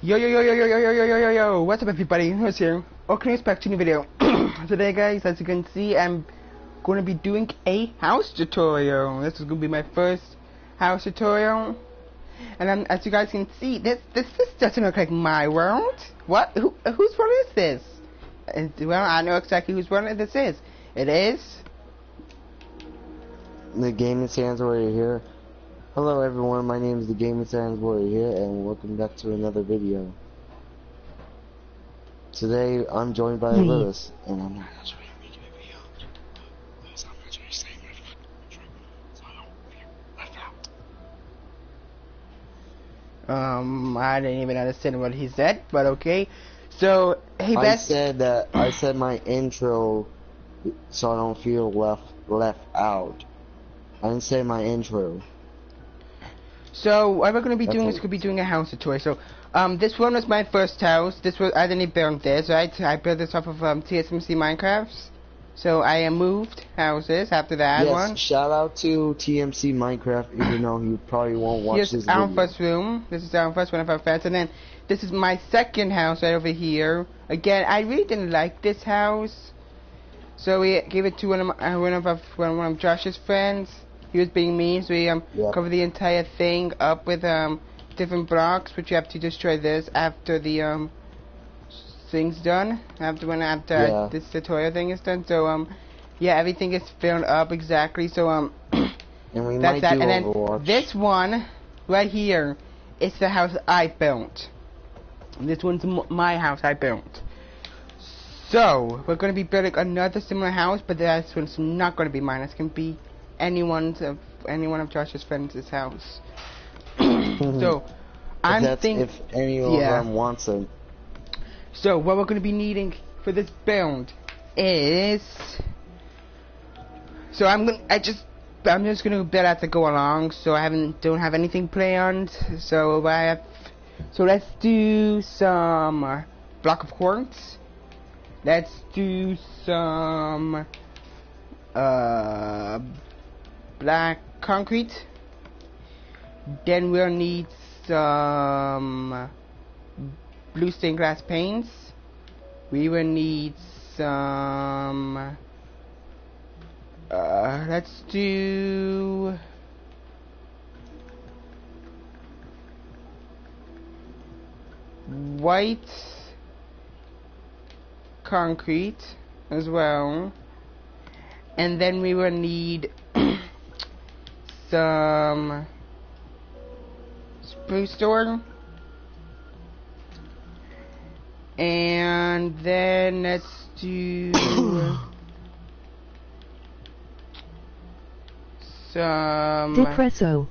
Yo yo yo yo yo yo yo yo yo yo yo, what's up everybody, who's here? Welcome back to a new video. Today guys, as you can see, I'm going to be doing a house tutorial. This is going to be my first house tutorial. And as you guys can see, this doesn't look like my world. What? Whose world is this? Well, I know exactly whose world this is. It is... The Gaming Sans Warrior here. Hello everyone, my name is the Gaming Sans Warrior here, and welcome back to another video. Today I'm joined by Lewis, and I'm not actually making a video because I'm actually saying my fucking so I don't feel left out. I didn't even understand what he said, but okay. So, hey Beth. I said my intro so I don't feel left out. I didn't say my intro. So what we're going to be doing is going to be doing a house tutorial. So this one was my first house. I didn't build this, right? I built this off of TSMC Minecrafts. So I moved houses after that one. Yes, shout out to TMC Minecraft, even though he probably won't watch this video. Here's our first room. This is our first one of our friends. And then this is my second house right over here. Again, I really didn't like this house. So we gave it to one of Josh's friends. He was being mean, so we covered the entire thing up with different blocks, which you have to destroy this after the thing's done. After this tutorial thing is done. So yeah, everything is filled up exactly. So and we that's that. And Overwatch. Then this one right here is the house I built. And this one's my house I built. So we're going to be building another similar house, but this one's not going to be mine. It's going to be any one of Josh's friends' house. So if any of them wants it. So what we're going to be needing for this build is, so I'm just going to build as I go along. So I don't have anything planned. So let's do some block of quartz. Let's do some black concrete. Then we'll need some blue stained glass paints. We will need some let's do white concrete as well. And then we will need some spruce stone, and then let's do some depresso.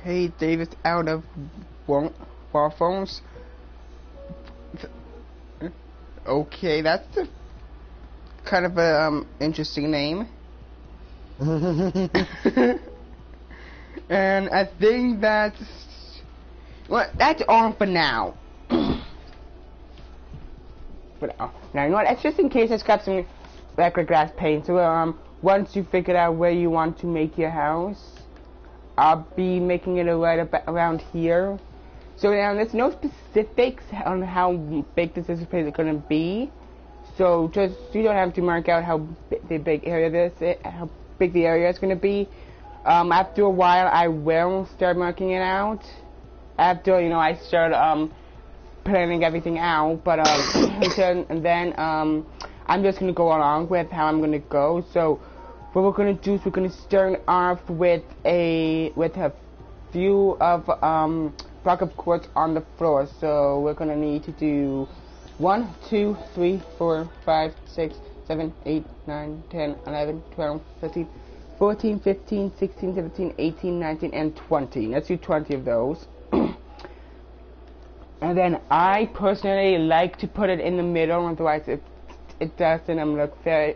Hey David, out of waffles. Okay, that's a kind of a interesting name. And I think that's all for now. But now you know what? It's just in case. Let's grab some record glass paint. So once you figure out where you want to make your house, I'll be making it right around here. So now there's no specifics on how big this is going to be. So just you don't have to mark out how big the area is going to be. After a while, I will start marking it out. After I start planning everything out. But and then I'm just going to go along with how I'm going to go. So what we're going to do is we're going to start off with a few of block of quartz on the floor. So we're going to need to do 1, 2, 3, 4, 5, 6, 7, 8, 9, 10, 11, 12, 13, 14, 15, 16, 17, 18, 19, and 20. Let's do 20 of those. And then I personally like to put it in the middle, otherwise it doesn't look fair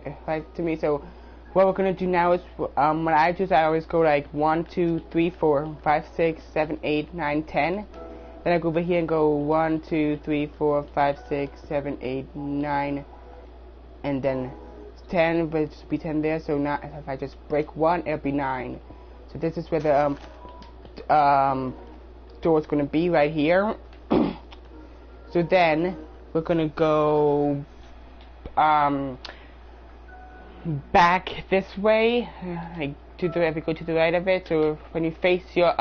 to me. So what we're going to do now is, when I always go like 1, 2, 3, 4, 5, 6, 7, 8, 9, 10. Then I go over here and go 1, 2, 3, 4, 5, 6, 7, 8, 9, and then 10, but it'll be 10 there. So now if I just break 1, it'll be 9. So this is where the door is going to be, right here. So then we're going to go back this way, like if we go to the right of it. So when you face your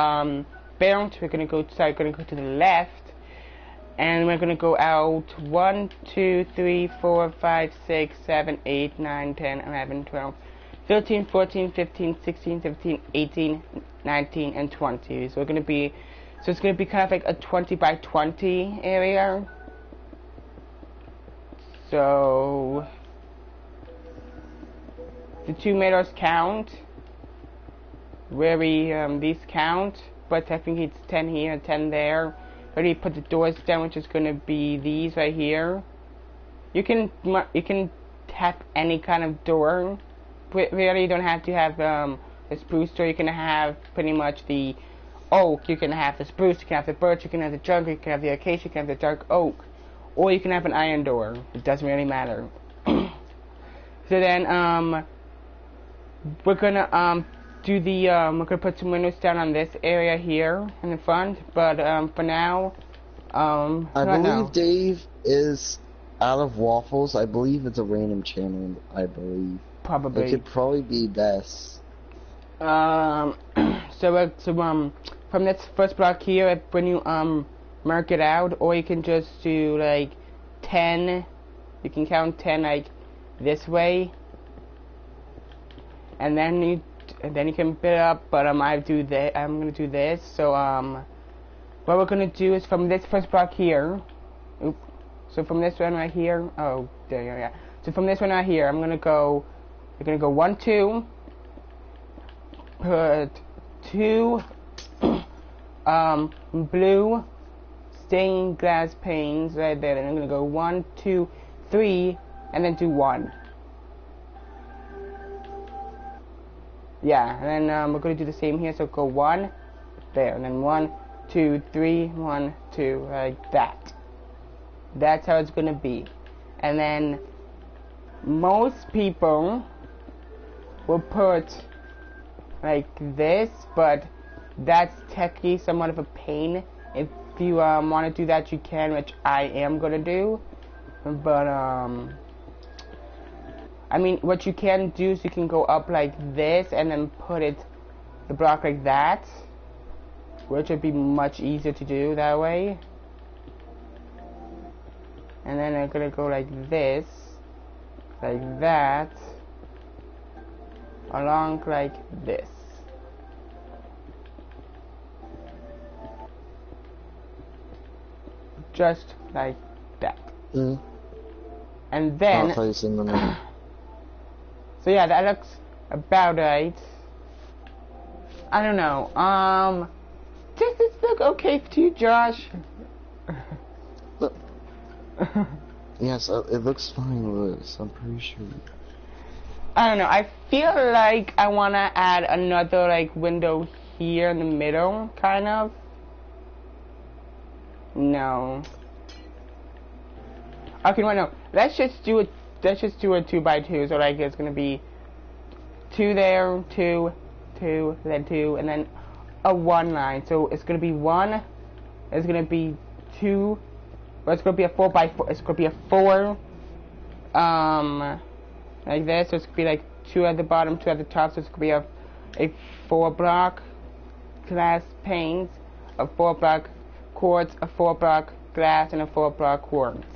bounce, we're going to go to the left, and we're going to go out 1, 2, 3, 4, 5, 6, 7, 8, 9, 10, 11, 12, 13, 14, 15, 16, 17, 18, 19, and 20. So it's going to be kind of like a 20 by 20 area. So the 2 meters count. These count, but technically it's 10 here and 10 there. But you put the doors down, which is going to be these right here. You can have any kind of door. Really, you don't have to have a spruce door. You can have pretty much the oak. You can have the spruce. You can have the birch. You can have the jungle. You can have the acacia. You can have the dark oak, or you can have an iron door. It doesn't really matter. So then we're gonna we're gonna put some windows down on this area here in the front, but for now, I believe Dave is out of waffles. I believe it's a random channel. I believe probably it could probably be best. So from this first block here, when you mark it out, or you can just do like 10. You can count 10 like this way, and then you can build up. But I'm gonna do this. So what we're gonna do is from this first block here. Oops. So from this one right here. Oh, there you go. Yeah. So from this one right here, I'm gonna go. We're gonna go 1, 2. Put 2 blue stained glass panes right there. Then I'm gonna go 1, 2, 3, and then do 1. Yeah, and then we're going to do the same here. So go 1 there, and then 1, 2, 3, 1, 2, like that. That's how it's going to be. And then most people will put like this, but that's technically somewhat of a pain. If you want to do that, you can, which I am going to do. But I mean, what you can do is you can go up like this and then put the block like that, which would be much easier to do that way. And then I'm gonna go like this, like that, along like this. Just like that. And then so yeah, that looks about right. I don't know. Does this look okay to you, Josh? Look. Yes, it looks fine, Lewis. I'm pretty sure. I don't know. I feel like I want to add another like window here in the middle, kind of. No. Okay, well, no. Let's just do a 2 by 2. So like it's gonna be 2 there, 2, 2, then 2, and then a 1 line. So it's gonna be 1. It's gonna be 2. Well, it's gonna be a 4 by 4. It's gonna be a 4. Like this. So it's gonna be like 2 at the bottom, 2 at the top. So it's gonna be a 4 block glass panes, a 4 block quartz, a 4 block glass, and a 4 block quartz.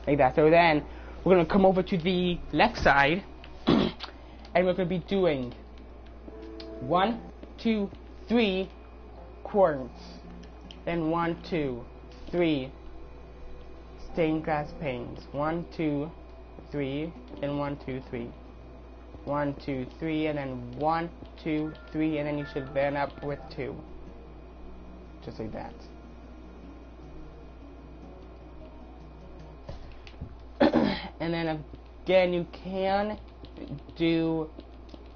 Like that. So then we're gonna come over to the left side, and we're gonna be doing 1, 2, 3 quartz, then 1, 2, 3 stained glass panes. 1, 2, 3, and 1, 2, 3. 1, 2, 3, and then 1, 2, 3, and then you should end up with 2. Just like that. And then again, you can do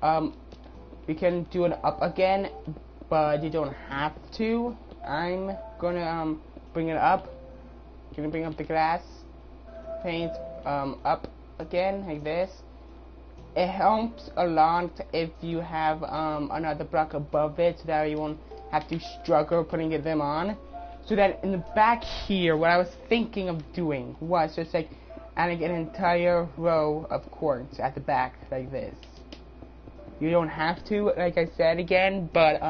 an up again, but you don't have to. I'm gonna bring it up. Gonna bring up the glass panes up again like this, it helps a lot if you have another block above it, so that you won't have to struggle putting them on. So that in the back here, what I was thinking of doing was just like adding an entire row of quartz at the back like this. You don't have to, like I said again, but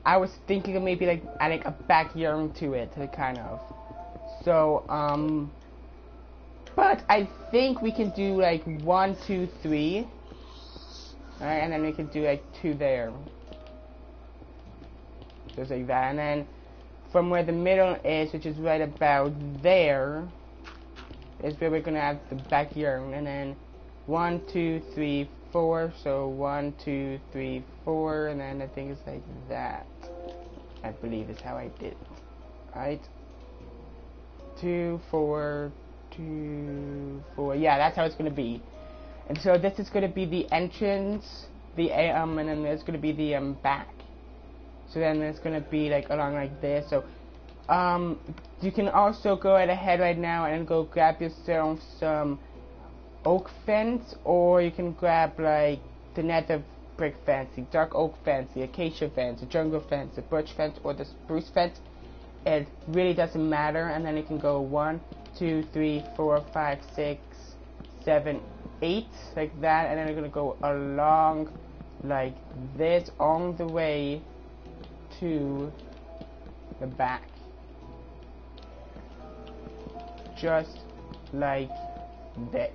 I was thinking of maybe like adding a backyard to it, kind of. So but I think we can do like 1, 2, 3. Alright, and then we can do like 2 there. Just like that. And then from where the middle is, which is right about there, is where we're gonna have the backyard. And then 1, 2, 3, 4. So 1, 2, 3, 4, and then I think it's like that. I believe is how I did it. Alright. 2, 4, 2, 4. Yeah, that's how it's gonna be. And so this is gonna be the entrance, and then there's gonna be the back. So then there's gonna be like along like this. So you can also go ahead right now and go grab yourself some oak fence, or you can grab like the nether brick fence, the dark oak fence, the acacia fence, the jungle fence, the birch fence, or the spruce fence. It really doesn't matter. And then you can go 1, 2, 3, 4, 5, 6, 7, 8 like that, and then you're gonna go along like this all the way to the back, just like this.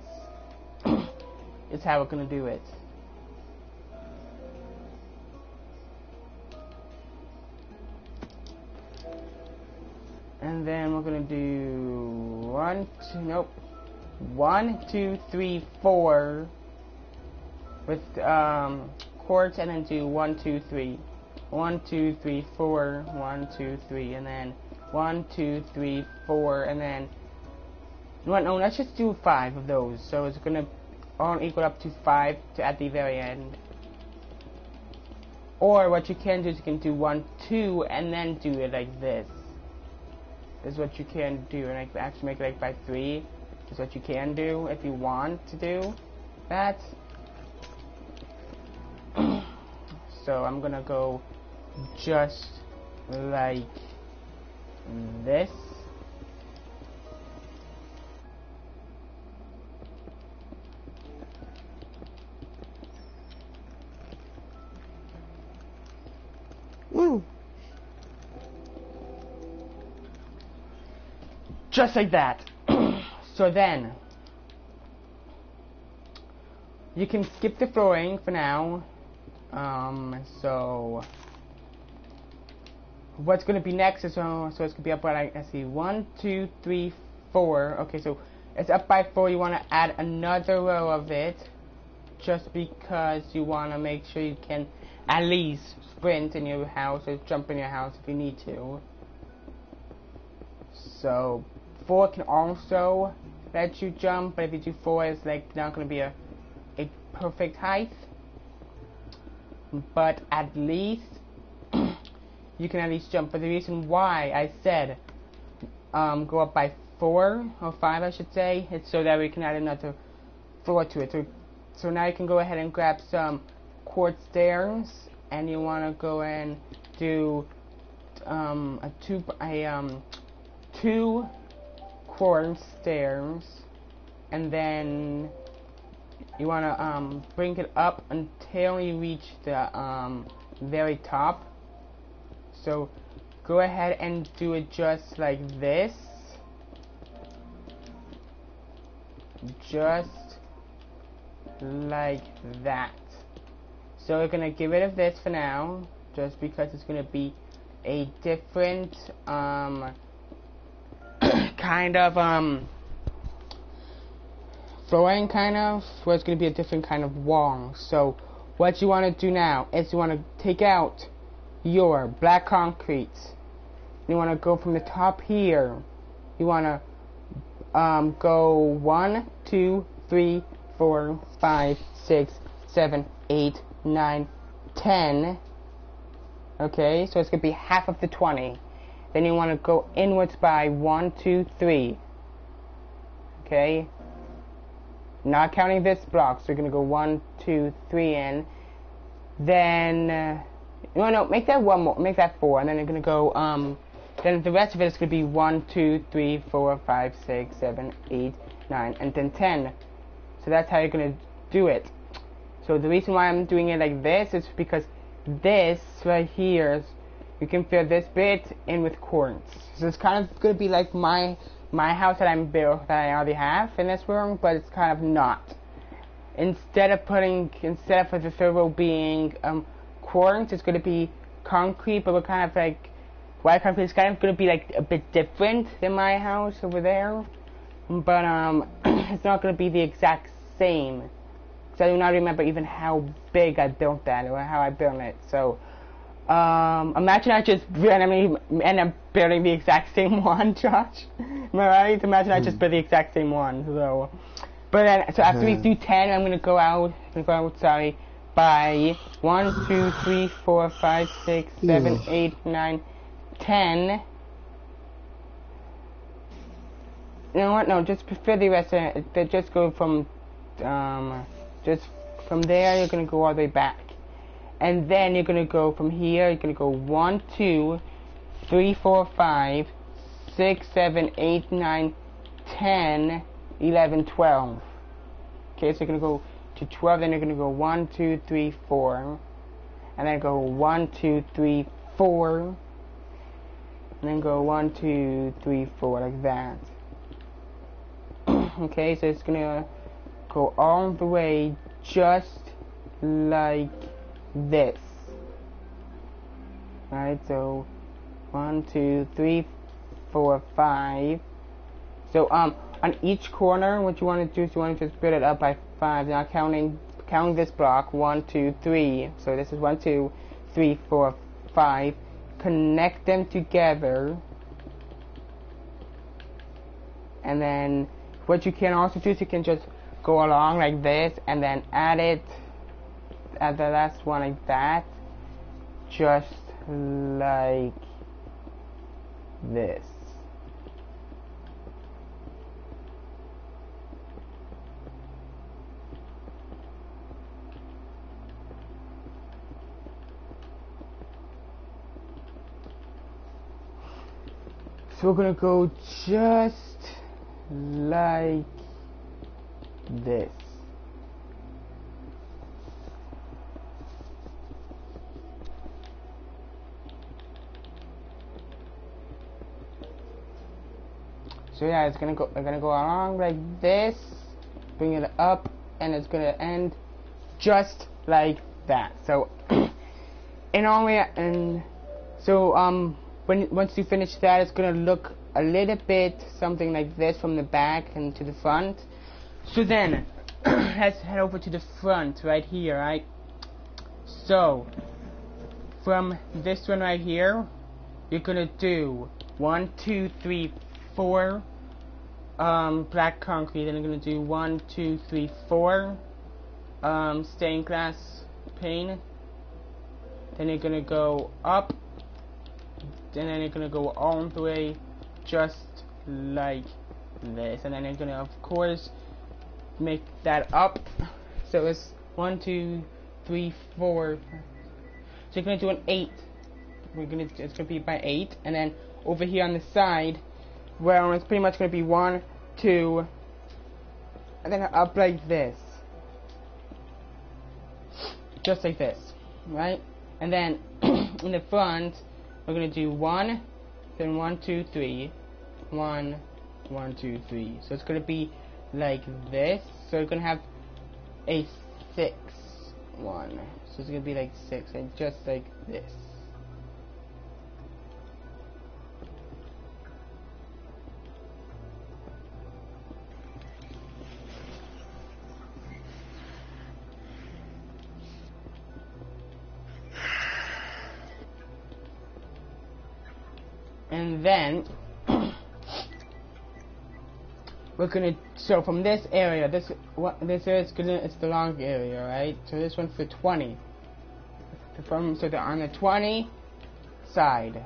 Is how we're gonna do it. And then we're gonna do 1, 2, 3, 4 with quartz, and then do 1, 2, 3, 1, 2, 3, 4, 1, 2, 3, and then 1, 2, 3, 4, and then no, let's just do 5 of those. So it's gonna all equal up to 5 at the very end. Or what you can do is you can do 1, 2, and then do it like this. Is what you can do, and I can actually make it like by 3. Is what you can do if you want to do that. So I'm gonna go just like this. Woo! Just like that. So then you can skip the flooring for now. So what's gonna be next is so it's gonna be up by like, let's see, 1, 2, 3, 4. Okay, so it's up by 4. You want to add another row of it, just because you want to make sure you can at least sprint in your house or jump in your house if you need to. So 4 can also let you jump, but if you do 4, it's like not going to be a perfect height. But at least you can at least jump. But the reason why I said go up by 4 or 5, I should say, it's so that we can add another floor to it. So now you can go ahead and grab some quartz stairs, and you want to go and do 2 quartz stairs, and then you want to bring it up until you reach the very top. So go ahead and do it just like this, just like that. So we're gonna get rid of this for now, just because it's gonna be a different kind of flooring, kind of, where it's gonna be a different kind of wall. So what you want to do now is you want to take out your black concrete. You want to go from the top here. You want to go 1, 2, 3, 4, 5, 6, 7, 8, 9, 10. Okay, so it's gonna be half of the 20. Then you want to go inwards by 1, 2, 3. Okay. not counting this block. So you're gonna go 1, 2, 3 in. Then no, make that one more, make that 4, and then you're gonna go then the rest of it is gonna be 1, 2, 3, 4, 5, 6, 7, 8, 9, and then 10. So that's how you're gonna do it. So the reason why I'm doing it like this is because this right here is, you can fill this bit in with corns. So it's kind of gonna be like my house that I already have in this room, but it's kind of not. Instead of for the third row being quartz, it's gonna be concrete, but we're kind of like white concrete. It's kind of gonna be like a bit different than my house over there, but it's not gonna be the exact same. So I do not remember even how big I built that or how I built it. So imagine I just randomly end up building the exact same one, Josh. Am I right? Imagine I just built the exact same one. So, but then so after we do 10, I'm gonna go out. Sorry, by 1, 2, 3, 4, 5, 6, 7, 8, 9, 10. You know what? No, just for the rest of it, just go from just from there. You're gonna go all the way back. And then you're going to go from here, you're going to go 1, 2, 3, 4, 5, 6, 7, 8, 9, 10, 11, 12. Okay, so you're going to go to 12, then you're going to go 1, 2, 3, 4. And then go 1, 2, 3, 4. And then go 1, 2, 3, 4, like that. Okay, so it's going to go all the way just like this. Right, so 1, 2, 3, 4, 5. So on each corner, what you want to do is you want to just build it up by 5. Now counting this block, 1, 2, 3. So this is 1, 2, 3, 4, 5. Connect them together, and then what you can also do is you can just go along like this, and then add the last one like that, just like this. So we're gonna go just like this. So yeah, we're gonna go along like this, bring it up, and it's gonna end just like that. So once you finish that, it's gonna look a little bit something like this from the back and to the front. So then let's head over to the front right here, right? So from this one right here, you're gonna do 1, 2, 3, 4 black concrete. Then you're gonna do 1, 2, 3, 4 stained glass pane. Then you're gonna go up, and then you're gonna go all the way just like this, and then you're gonna of course make that up. So it's 1, 2, 3, 4. So you're gonna do an 8. It's gonna be by 8, and then over here on the side, well, it's pretty much gonna be 1, 2, and then up like this, just like this, right? And then in the front, we're gonna do 1, then 1, 2, 3, 1, 1, 2, 3. So it's gonna be like this. So you're gonna have a 6 1. So it's gonna be like 6, and just like this. And then we're gonna, so from this area, this area is it's the long area, right? So this one for 20. On the 20 side,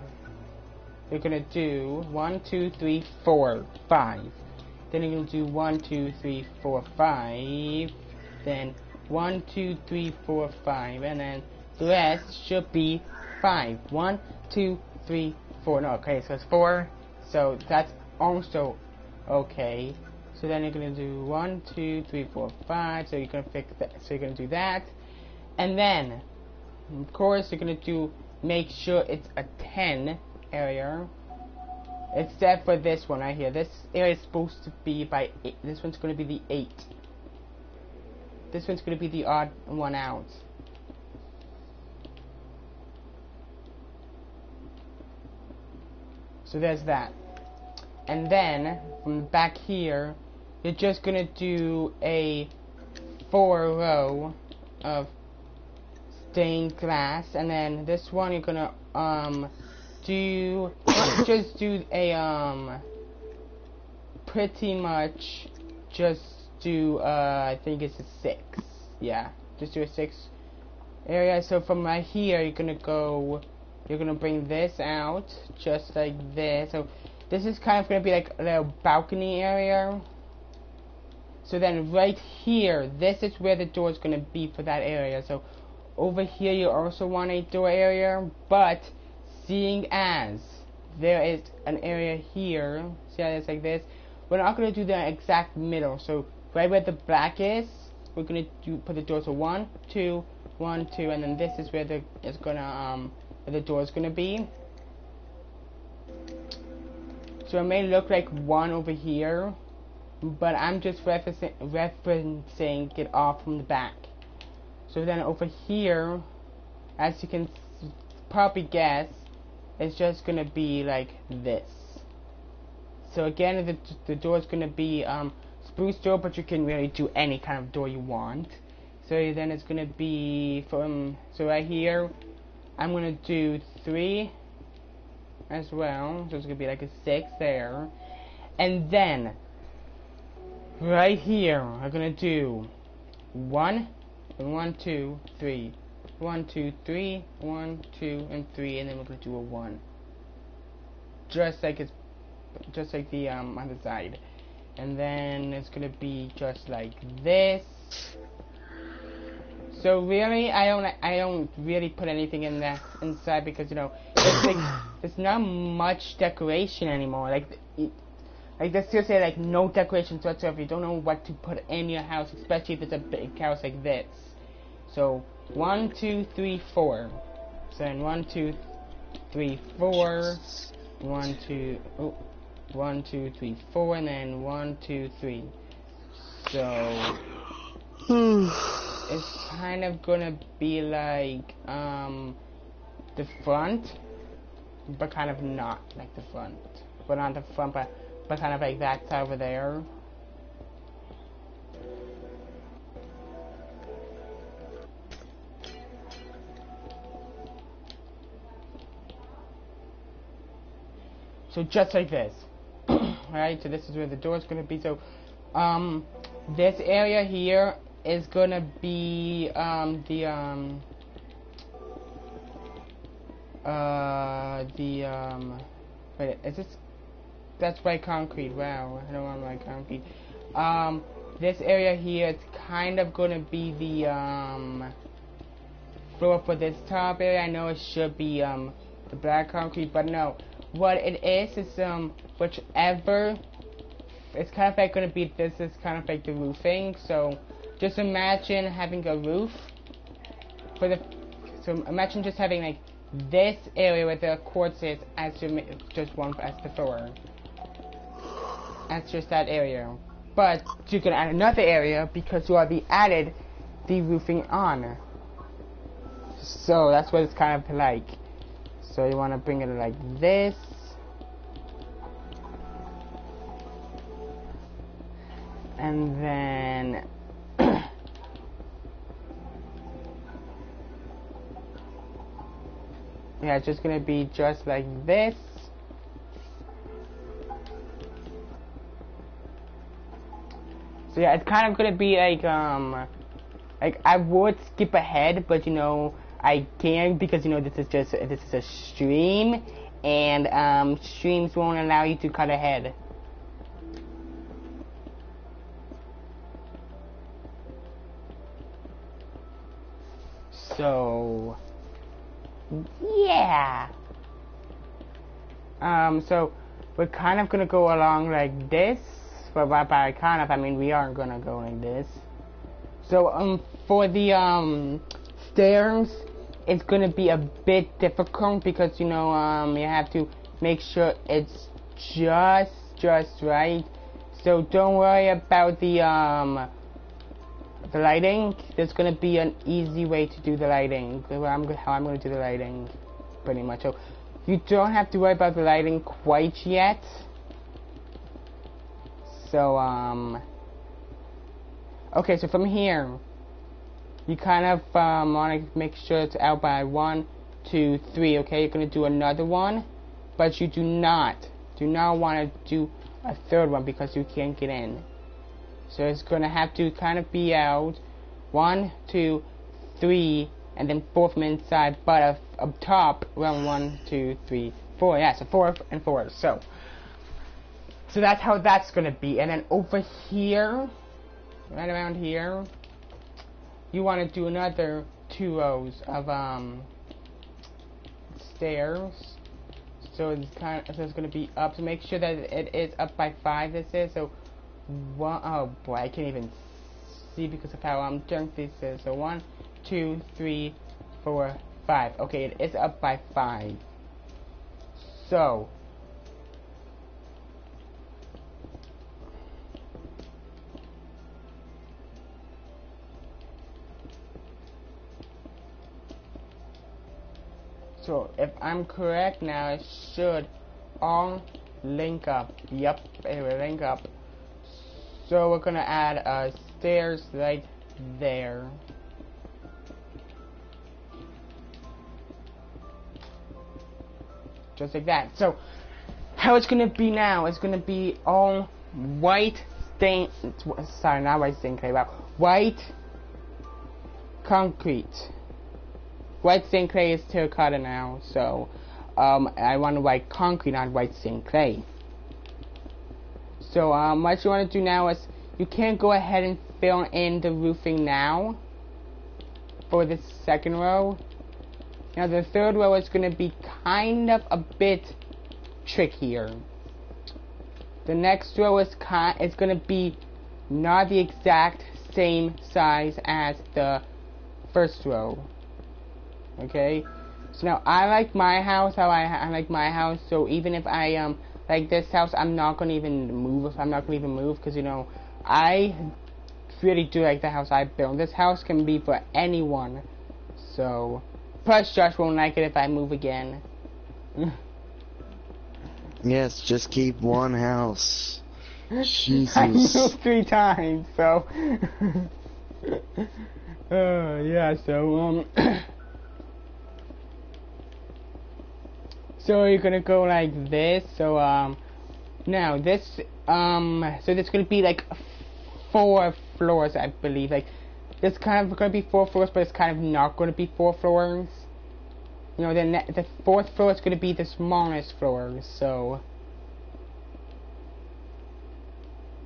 you're gonna do 1, 2, 3, 4, 5. Then you're gonna do 1, 2, 3, 4, 5. Then 1, 2, 3, 4, 5, and then the rest should be 5. 1, 2, 3, 4. No, okay, so it's 4. So that's also okay. So then you're gonna do 1, 2, 3, 4, 5. So you're gonna fix that. So you're gonna do that, and then of course you're gonna make sure it's a 10 area. Except for this one right here. This area is supposed to be by 8. This one's going to be the 8. This one's going to be the odd one out. So there's that. And then, from back here, you're just going to do a 4 row of stained glass. And then this one you're going to, just do a pretty much just do I think it's a 6. Yeah, just do a 6 area. So from right here you're gonna bring this out just like this. So this is kind of gonna be like a little balcony area. So then right here, this is where the door is gonna be for that area. So over here you also want a door area, but seeing as there is an area here, see how it's like this, we're not going to do the exact middle. So right where the black is, we're going to put the door to 1, 2, 1, 2, and then this is where the door is going to be. So it may look like 1 over here, but I'm just referencing it off from the back. So then over here, as you can probably guess, it's just gonna be like this. So again, the door is gonna be spruce door, but you can really do any kind of door you want. So then it's gonna be so right here, I'm gonna do 3 as well. So it's gonna be like a 6 there, and then right here I'm gonna do 1, 1, 2, 3. 1, 2, 3, 1, 2, and 3, and then we're gonna do a 1, just like the other side, and then it's gonna be just like this. So really, I don't really put anything in that inside because there's not much decoration anymore. Like they still say like no decorations whatsoever. You don't know what to put in your house, especially if it's a big house like this. So 1, 2, 3, 4. So then 1, 2, 3, 4. 1, 2, 1, 2, 3, 4, and then 1, 2, 3. So it's kind of gonna be like the front, but kind of not like the front. But not the front, but kind of like that side over there. So just like this. Alright, so this is where the door is going to be. So this area here is going to be wait, is this, that's white concrete. Wow, I don't want white concrete. This area here, it's kind of going to be the floor for this top area. I know it should be the black concrete, but no. What it is whichever, it's kind of like going to be, this is kind of like the roofing. So just imagine having a roof for the, so imagine just having like this area where the quartz is as just one as the floor. That's just that area. But you can add another area because you already added the roofing on. So that's what it's kind of like. So you want to bring it like this. And then yeah, it's just going to be just like this. So yeah, it's kind of going to be like I would skip ahead, but I can't because this is a stream, and streams won't allow you to cut ahead. So yeah. So we're kind of gonna go along like this. But by kind of, I mean we are gonna go like this. So for the stairs, it's gonna be a bit difficult because you know you have to make sure it's just right. So don't worry about the lighting. There's gonna be an easy way to do the lighting. How I'm gonna do the lighting, pretty much. So you don't have to worry about the lighting quite yet. So okay. So from here, you kind of want to make sure it's out by 1, 2, 3. Okay, you're gonna do another one, but you do not want to do a third one because you can't get in. So it's gonna have to kind of be out 1, 2, 3, and then 4 from inside, but up top around 1, 2, 3, 4. Yeah, so 4 and 4. So that's how that's gonna be. And then over here, right around here, you want to do another 2 rows of stairs. So it's gonna be up. So make sure that it is up by 5. This is so. Oh boy, I can't even see because of how junk this is. So 1, 2, 3, 4, 5. Okay, it is up by 5. So if I'm correct now, it should all link up. Yep, it will link up. So we're gonna add stairs right there. Just like that. So how it's gonna be now, it's gonna be all white stain, sorry, not white stained clay, but white concrete. White stained clay is terracotta now, so I want white concrete, not white stained clay. So what you want to do now is you can't go ahead and fill in the roofing now for the second row. Now the third row is going to be kind of a bit trickier. The next row is going to be not the exact same size as the first row. Okay, so now I like my house how I like my house. So even if I like this house, I'm not gonna even move. I'm not gonna even move because you know I really do like the house I built. This house can be for anyone. So plus Josh won't like it if I move again. Yes, just keep one house. Jesus. I moved 3 times, so yeah. So so you're gonna go like this. So now this so there's gonna be like 4 floors, I believe. Like there's kind of gonna be 4 floors, but it's kind of not gonna be 4 floors. You know, the 4th floor is gonna be the smallest floor. So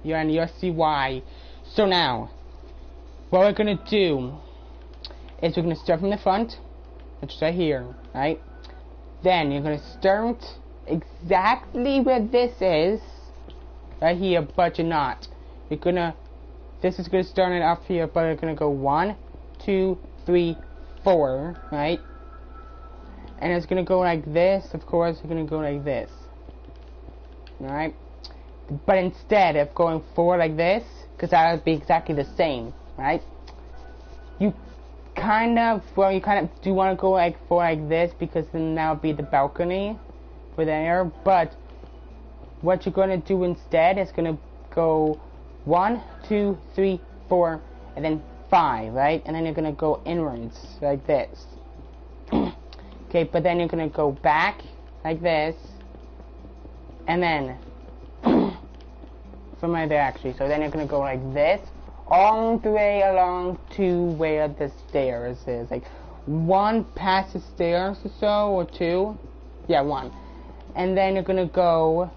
yeah, and you'll see why. So now what we're gonna do is we're gonna start from the front, which is right here, right? Then you're gonna start exactly where this is, right here, but you're not. This is gonna start it up here, but you're gonna go 1, 2, 3, 4, right? And it's gonna go like this. Of course, you're gonna go like this, right? But instead of going 4 like this, because that would be exactly the same, right? You kind of do want to go like 4 like this, because then that would be the balcony for there. But what you're going to do instead is going to go 1, 2, 3, 4, and then 5, right? And then you're going to go inwards like this. Okay, but then you're going to go back like this, and then from right there actually. So then you're going to go like this all the way along to where the stairs is, like 1 past the stairs or so, or 2, yeah, 1, and then you're gonna go.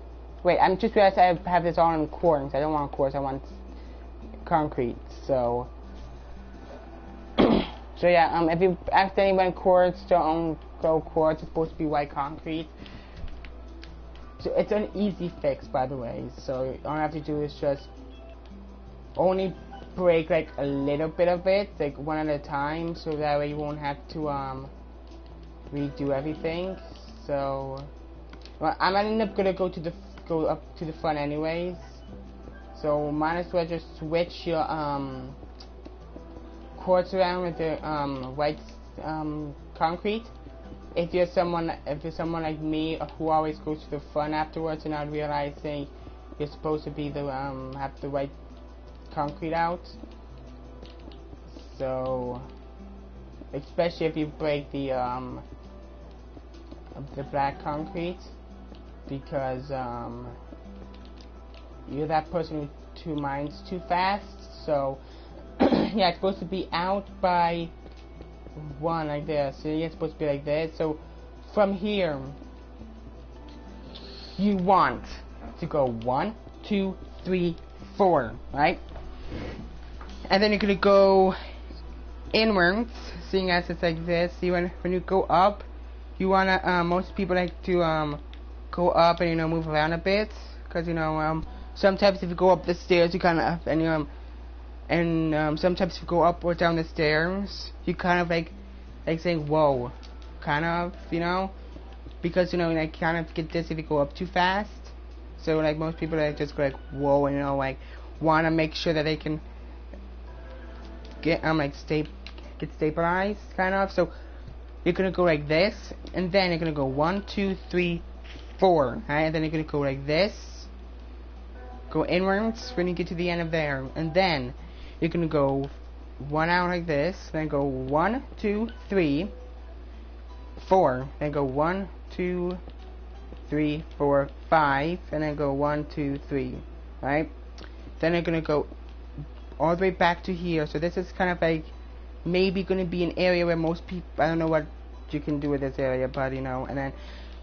Wait, I'm just realized I have this all in quarters. I don't want quarters. I want concrete. So So yeah, if you accidentally went quartz, don't go quartz. It's supposed to be white concrete. So it's an easy fix, by the way. So all you have to do is just only break like a little bit of it, like one at a time, so that way you won't have to redo everything. So well, I'm ending up gonna go up to the front anyways. So might as well just switch your quartz around with the white concrete. If you're someone like me who always goes to the front afterwards and not realizing you're supposed to be have the white concrete out. So especially if you break the black concrete, because you're that person who mines too fast. So yeah, it's supposed to be out by 1 like this. So yeah, it's supposed to be like this. So from here you want to go 1, 2, 3, 4, right? And then you're gonna go inwards, seeing as it's like this. See, when you go up, you wanna most people like to go up and move around a bit, because sometimes if you go up the stairs you kind of and sometimes if you go up or down the stairs you kind of like saying whoa, kind of, because like kind of get this if you go up too fast. So like most people like just go like whoa, and like want to make sure that they can get get stabilized, kind of. So you're gonna go like this, and then you're gonna go 1, 2, 3, 4, right? And then you're gonna go like this, go inwards when you get to the end of there, and then you're gonna go 1 out like this, then go 1, 2, 3, 4, then go 1, 2, 3, 4, 5, and then go 1, 2, 3, right? Then you're gonna go all the way back to here. So this is kind of like maybe gonna be an area where most people, I don't know what you can do with this area, but and then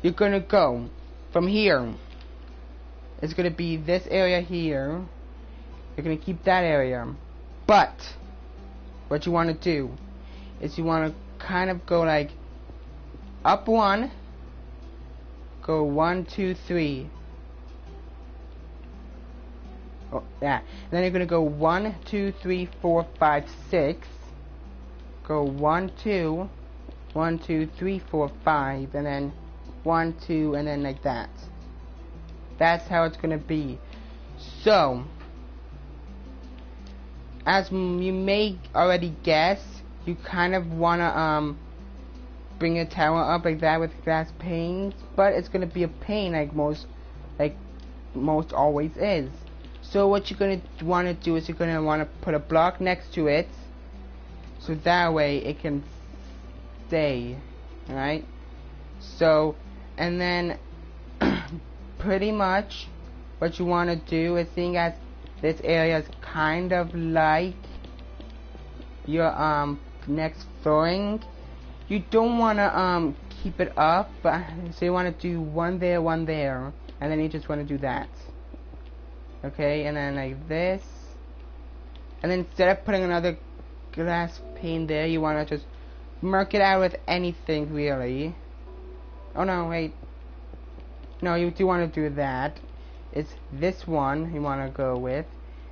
you're gonna go from here. It's gonna be this area here. You're gonna keep that area, but what you want to do is you want to kind of go like up 1, go 1, 2, 3. Oh, yeah. And then you're gonna go 1, 2, 3, 4, 5, 6. Go 1, 2, 1, 2, 3, 4, 5, and then 1, 2, and then like that. That's how it's gonna be. So, as you may already guess, you kind of wanna bring a tower up like that with glass panes, but it's gonna be a pain like most always is. So what you're gonna want to do is you're gonna want to put a block next to it, so that way it can stay, right? So, and then pretty much what you want to do is, seeing as this area is kind of like your next flooring, you don't want to keep it up, but so you want to do 1 there, 1 there, and then you just want to do that. Okay, and then like this, and then instead of putting another glass pane there, you want to just mark it out with anything really. Oh no, wait, no, you do want to do that. It's this one you want to go with,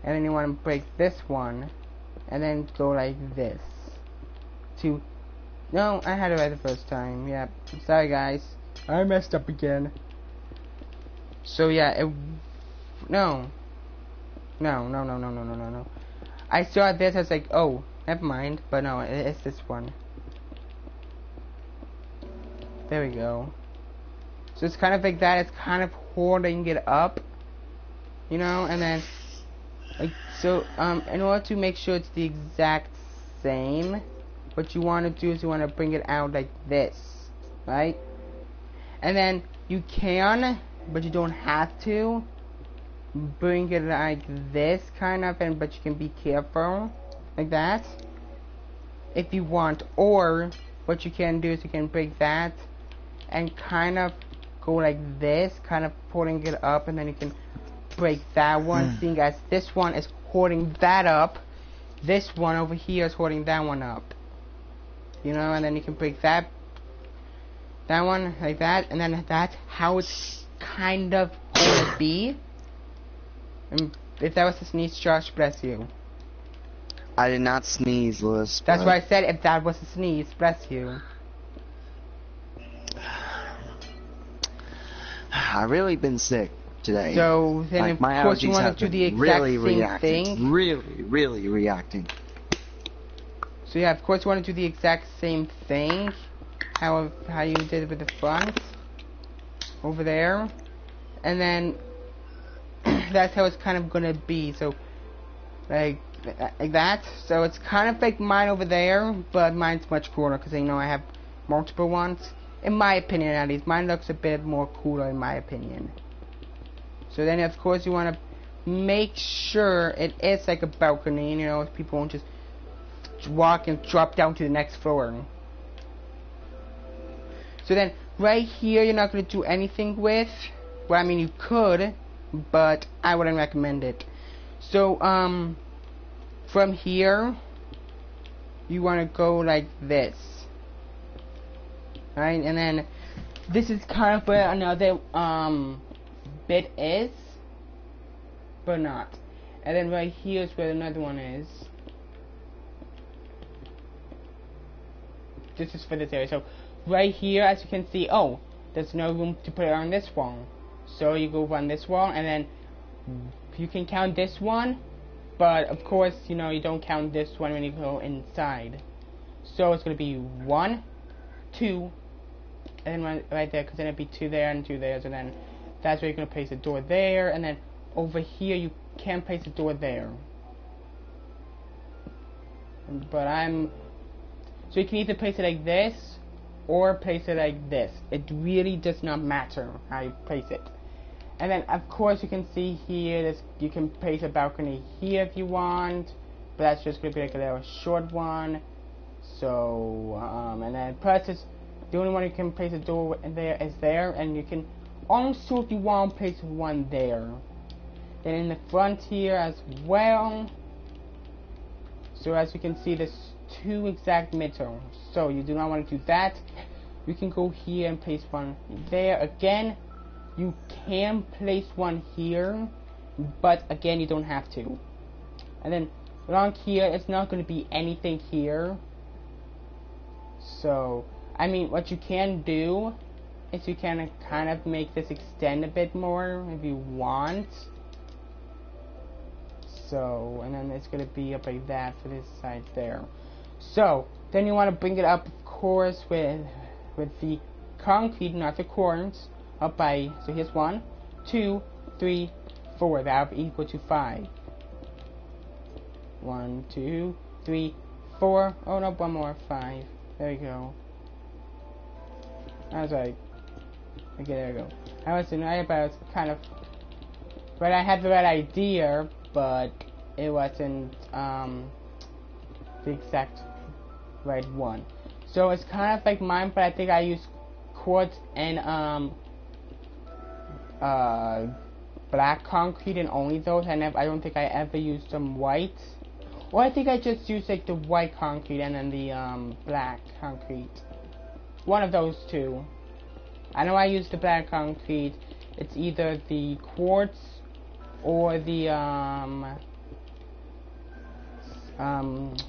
and then you want to break this one, and then go like this. No, I had it right the first time. Yeah, sorry guys, I messed up again. So yeah, no. I saw this, I was like, oh, never mind, but no, it's this one. There we go. So it's kind of like that, it's kind of holding it up, and then, like, so, in order to make sure it's the exact same, what you want to do is you want to bring it out like this, right? And then, you can, but you don't have to, bring it like this kind of, but you can be careful like that if you want. Or what you can do is you can break that and kind of go like this, kind of pulling it up, and then you can break that one, seeing as this one is holding that up, this one over here is holding that one up. you know, and then you can break that one like that, and then that's how it's kind of gonna be. And if that was a sneeze, Josh, bless you. I did not sneeze, Lewis. That's why I said if that was a sneeze, bless you. I've really been sick today. So then, like, of my course, you allergies want have to do been the exact really same reacting. thing. Really reacting. So yeah, of course, you want to do the exact same thing. How you did with the front over there, and then that's how it's kind of gonna be. So like that. So it's kind of like mine over there, but mine's much cooler because I know I have multiple ones. In my opinion, at least, mine looks a bit more cooler in my opinion. So then, of course, you want to make sure it is like a balcony. You know, people won't just walk and drop down to the next floor. So then, right here, you're not going to do anything with. Well, I mean, you could, but I wouldn't recommend it. So, from here, you want to go like this. Right? And then, this is kind of where another, bit is, but not. And then right here is where another one is. This is for this area. So, right here, as you can see, oh, there's no room to put it on this wall. So you go on this wall, and then you can count this one, but of course, you know, you don't count this one when you go inside. So it's going to be 1, 2, and then right there, because then it'd be 2 there and 2 there, so then that's where you're going to place a door there, and then over here you can place a door there. But so you can either place it like this, or place it like this. It really does not matter how you place it. And then, of course, you can see here, you can place a balcony here if you want, but that's just going to be like a little short one. So, and then plus, the only one you can place a door there is there, and you can also, if you want, place one there. Then in the front here as well. So as you can see, there's 2 exact meters. So you do not want to do that. You can go here and place one there. Again, you can place one here, but again, you don't have to. And then along here, it's not going to be anything here. So, I mean, what you can do is you can kind of make this extend a bit more if you want. So, and then it's going to be up like that for this side there. So, then you want to bring it up, of course, with the concrete, not the corners, up by, so here's 1, 2, 3, 4, that will equal to 5. 1, 2, 3, 4, oh no, one more, 5, there we go. I was like, okay, there we go. I was tonight, but I was kind of, but I had the right idea, but it wasn't, the exact right one. So it's kind of like mine, but I think I use quartz and, black concrete and only those. I don't think I ever used some white. Or I think I just used like the white concrete and then the, black concrete. One of those two. I know I used the black concrete. It's either the quartz or the,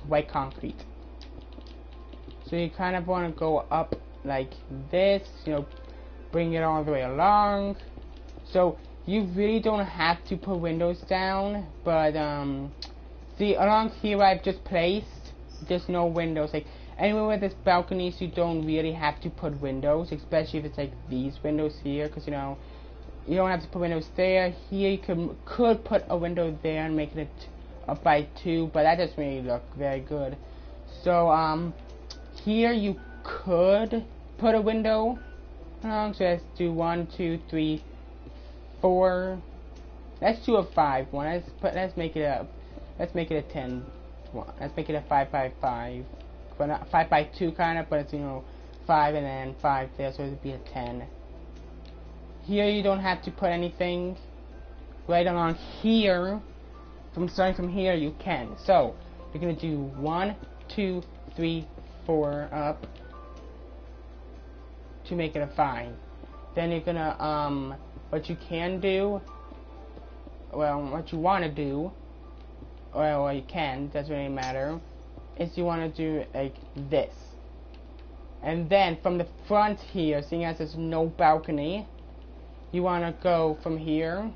white concrete. So you kind of want to go up like this, you know, bring it all the way along. So you really don't have to put windows down, but see, along here I've just placed, there's no windows. Like anywhere with this balconies, you don't really have to put windows, especially if it's like these windows here, because you know, you don't have to put windows there. Here you could put a window there and make it up by 2, but that doesn't really look very good. So here you could put a window. So let's do 1, 2, 3, 4. Let's do a 5 one. Let's make it a 10 one. Let's make it a 5 by 5. But not 5 by 2 kind of, but it's, you know, 5 and then 5 there, so it would be a 10. Here you don't have to put anything. Right along here, starting from here, you can. So you're gonna do 1, 2, 3, 4 up to make it a 5. Then you're gonna, what you can do, well, what you want to do, or you can, doesn't really matter, is you want to do like this. And then from the front here, seeing as there's no balcony, you want to go from here,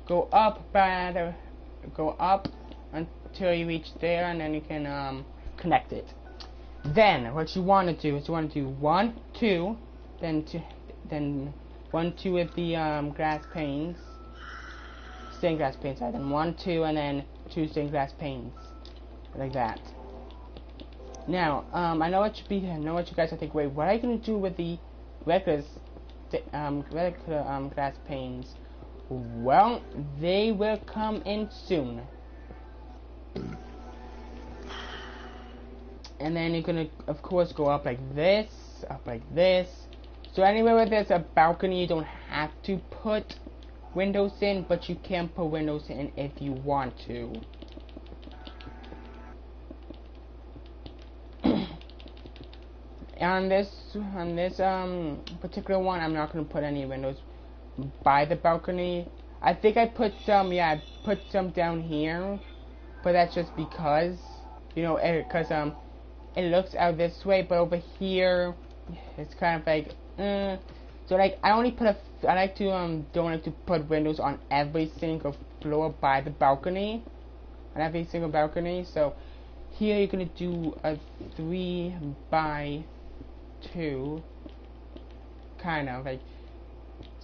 go up until you reach there, and then you can connect it. Then what you want to do is you want to do 1, 2, then 1, 2 with the glass panes, stained glass panes, sorry, then 1, 2, and then 2 stained glass panes, like that. Now, I know what you guys are thinking. Wait, what are you gonna do with the regular glass panes? Well, they will come in soon. And then you're gonna, of course, go up like this, up like this. So anywhere where there's a balcony, you don't have to put windows in, but you can put windows in if you want to. on this particular one, I'm not gonna put any windows by the balcony. I think I put some, yeah, I put some down here, but that's just because, you know, because it looks out this way, but over here it's kind of like so like I only put I like to don't like to put windows on every single floor by the balcony, on every single balcony. So here you're gonna do a 3 by 2, kind of like,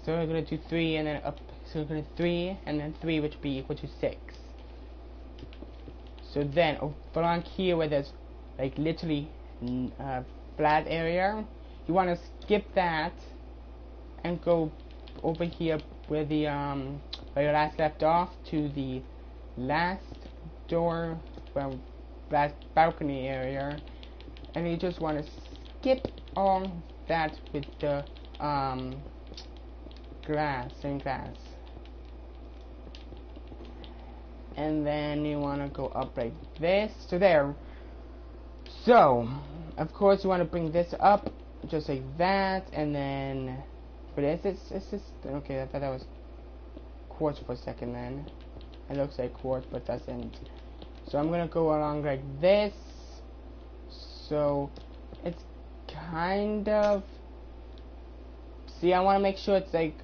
so we're gonna do 3 and then up, so we're gonna do 3 and then 3, which would be equal to 6. So then along here where there's like literally flat area, you want to skip that and go over here where the where you last left off to the last door, well, last balcony area, and you just want to skip all that with the glass, and then you want to go up like this. So there. So of course you want to bring this up just like that, and then for this it's just okay. I thought that was quartz for a second. Then it looks like quartz, but doesn't. So I'm gonna go along like this. So it's kind of, see, I want to make sure it's like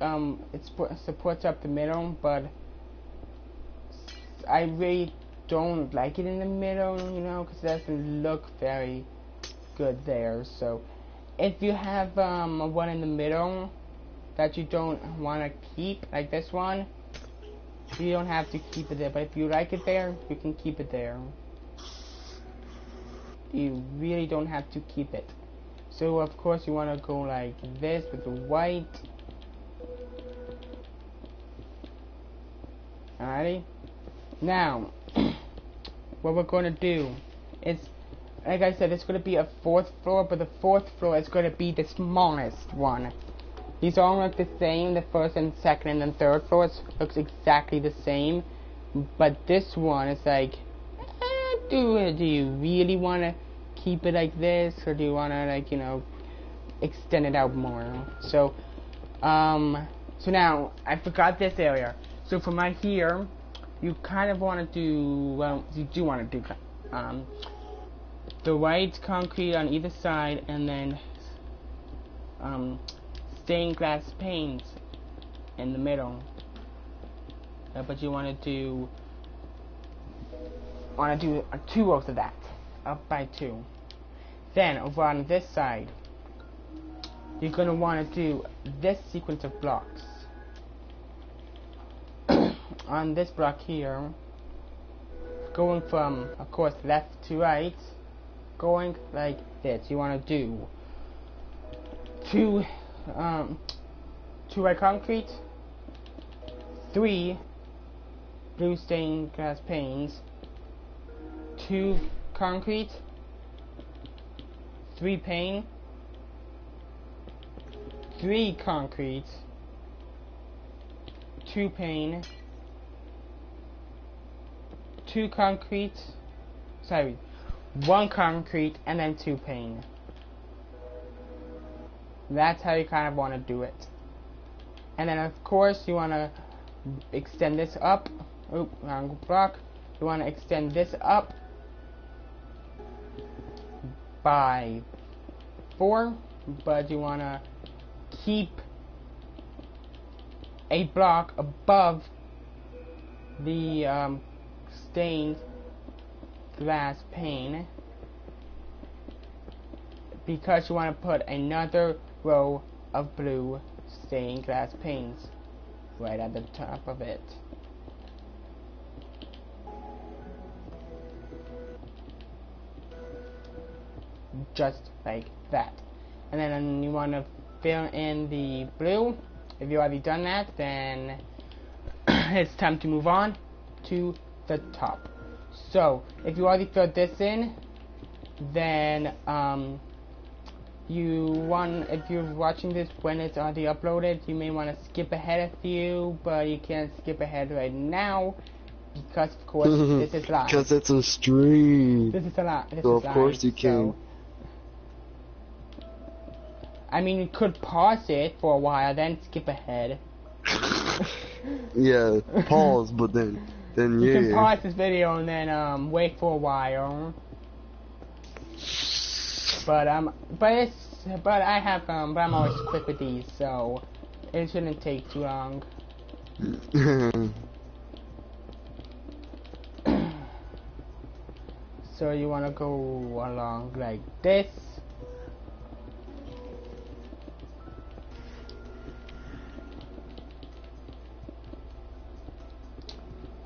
it supports up the middle, but I really don't like it in the middle, you know, because it doesn't look very good there. So if you have one in the middle that you don't want to keep, like this one, you don't have to keep it there, but if you like it there, you can keep it there. You really don't have to keep it. So of course you want to go like this with the white. Alrighty. Now, what we're going to do is, like I said, it's going to be a 4th floor, but the 4th floor is going to be the smallest one. These all look the same. The 1st and 2nd and then 3rd floors looks exactly the same, but this one is like, do you really want to keep it like this, or do you want to, like, you know, extend it out more? So so now I forgot this area. So from right here, you kind of want to do, well, you do want to do the white concrete on either side, and then stained glass panes in the middle. But you want to do 2 of that, up by 2. Then over on this side, you're gonna want to do this sequence of blocks. On this block here, going from, of course, left to right, going like this. You want to do 2 white concrete, 3 blue stained glass panes, 2 concrete, 3 pane, 3 concrete, 2 pane, 2 concrete, sorry, 1 concrete, and then 2 pane. That's how you kind of want to do it. And then of course you want to extend this up. Oop, wrong block. You want to extend this up by 4, but you want to keep a block above the stained glass pane, because you want to put another row of blue stained glass panes right at the top of it. Just like that. And then you want to fill in the blue. If you've already done that, then it's time to move on to the top. So if you already filled this in, then if you're watching this when it's already uploaded, you may want to skip ahead a few, but you can't skip ahead right now because of course this is live. Because it's a stream. This is a lot. So of course you can. I mean, you could pause it for a while, then skip ahead. Yeah, pause, but then yeah. You can pause this video and then wait for a while. But I'm always quick with these, so it shouldn't take too long. So you want to go along like this.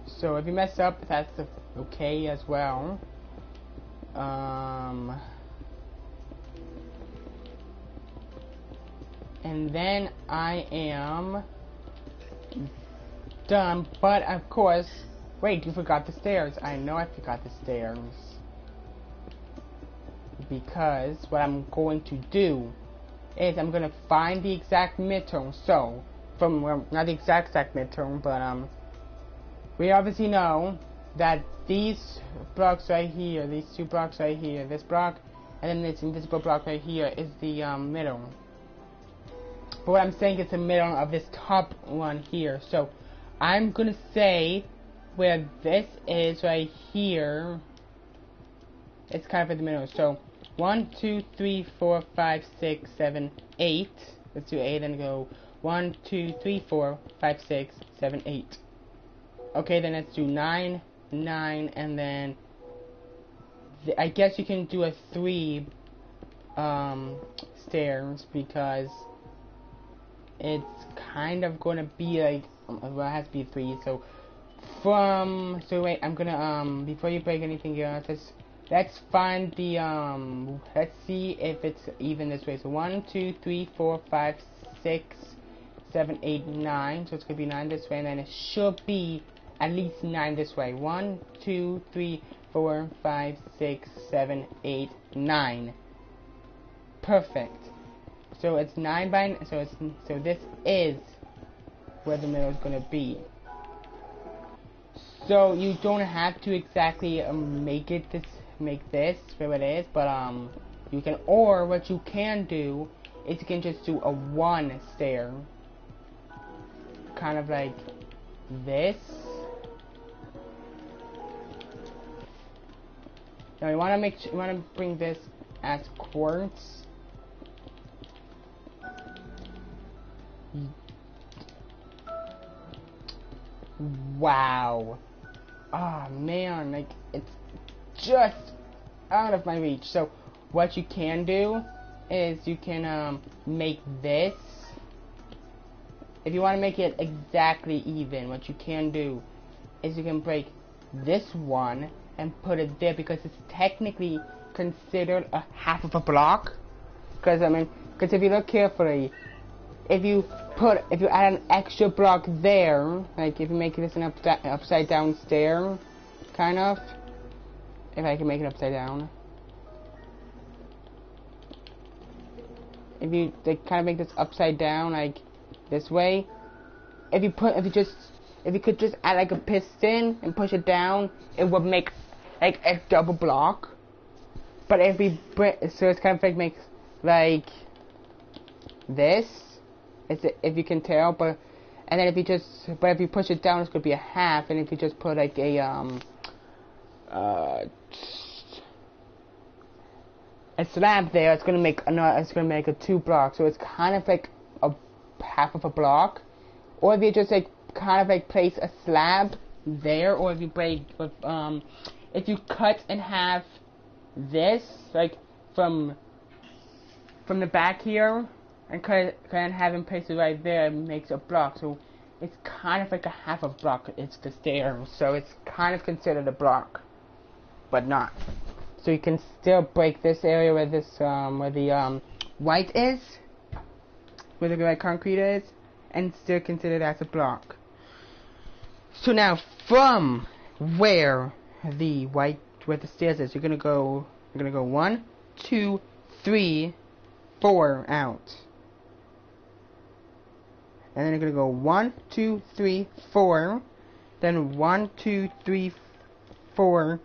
So if you mess up, that's okay as well. And then I am done, but of course, wait, you forgot the stairs. I know I forgot the stairs. Because what I'm going to do is I'm going to find the exact midtone. So, well, not the exact midtone, but we obviously know that these blocks right here, these 2 blocks right here, this block, and then this invisible block right here is the middle. But what I'm saying is the middle of this top one here. So I'm gonna say where this is right here, it's kind of in the middle. So 1, 2, 3, 4, 5, 6, 7, 8. Let's do 8 and go 1, 2, 3, 4, 5, 6, 7, 8. Okay, then let's do 9, 9, and then I guess you can do a 3 stairs because it's kind of gonna be like well, it has to be 3. So wait, I'm gonna before you break anything else, let's find the let's see if it's even this way. So 1, 2, 3, 4, 5, 6, 7, 8, 9. So it's gonna be 9 this way, and then it should be at least 9 this way. 1, 2, 3, 4, 5, 6, 7, 8, 9. Perfect. So it's 9 by so this is where the middle is gonna be. So you don't have to exactly make this where it is, but you can, or what you can do is you can just do a 1 stair, kind of like this. Now you want to bring this as quartz. Wow. Oh man, like it's just out of my reach. So what you can do is you can make this. If you want to make it exactly even, what you can do is you can break this one and put it there, because it's technically considered a half of a block. Because if you look carefully, if you add an extra block there, like if you make this an upside down stair, kind of, if I can make it upside down, if you kind of make this upside down like this way, if you could just add like a piston and push it down, it would make like a double block. But if we so it's kind of like makes like this. It's if you can tell, but and then if you push it down, it's gonna be a half, and if you just put like a slab there, it's gonna make a 2 block. So it's kind of like a half of a block. Or if you just like kind of like place a slab there, or if you if you cut in half this like from the back here and cut and have him place it right there, it makes a block. So it's kind of like a half a block. It's the stairs, so it's kind of considered a block, but not. So you can still break this area where this where the white is, where the white concrete is, and still consider it as a block. So now from where the stairs is, you're gonna go 1, 2, 3, 4 out. And then you're gonna go 1, 2, 3, 4. Then 1, 2, 3, 4,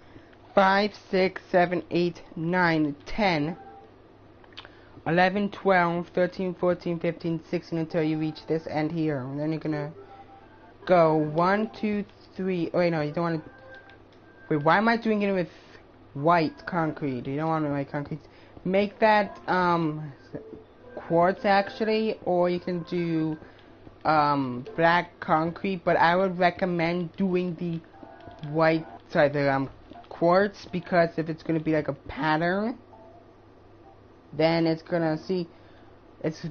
5, 6, 7, 8, 9, 10, 11, 12, 13, 14, 15, 16 until you reach this end here. And then you're gonna go 1, 2, 3. Oh, wait, no, you don't want to. Wait, why am I doing it with white concrete? You don't want white concrete. Make that quartz actually, or you can do black concrete. But I would recommend doing the quartz, because if it's gonna be like a pattern, then it's gonna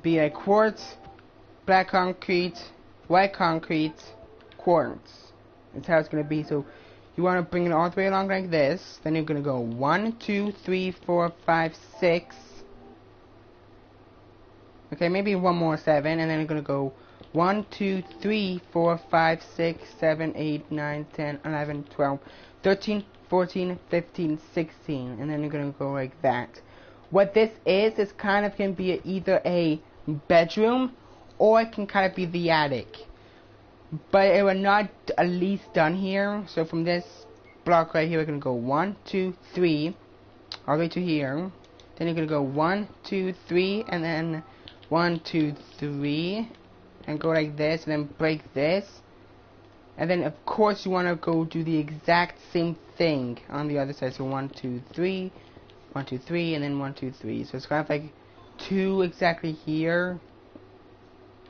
be like quartz, black concrete, white concrete, quartz. That's how it's gonna be. So you want to bring it all the way along like this. Then you're gonna go 1, 2, 3, 4, 5, 6. Okay, maybe one more 7, and then you're gonna go 1, 2, 3, 4, 5, 6, 7, 8, 9, 10, 11, 12, 13, 14, 15, 16, and then you're gonna go like that. What this is kind of can be either a bedroom, or it can kind of be the attic. But it will not at least done here. So from this block right here, we're gonna go 1, 2, 3, all the way to here. Then you're gonna go 1, 2, 3, and then 1, 2, 3, and go like this, and then break this. And then of course you want to go do the exact same thing on the other side. So 1, 2, 3, 1, 2, 3, and then 1, 2, 3. So it's kind of like 2 exactly here.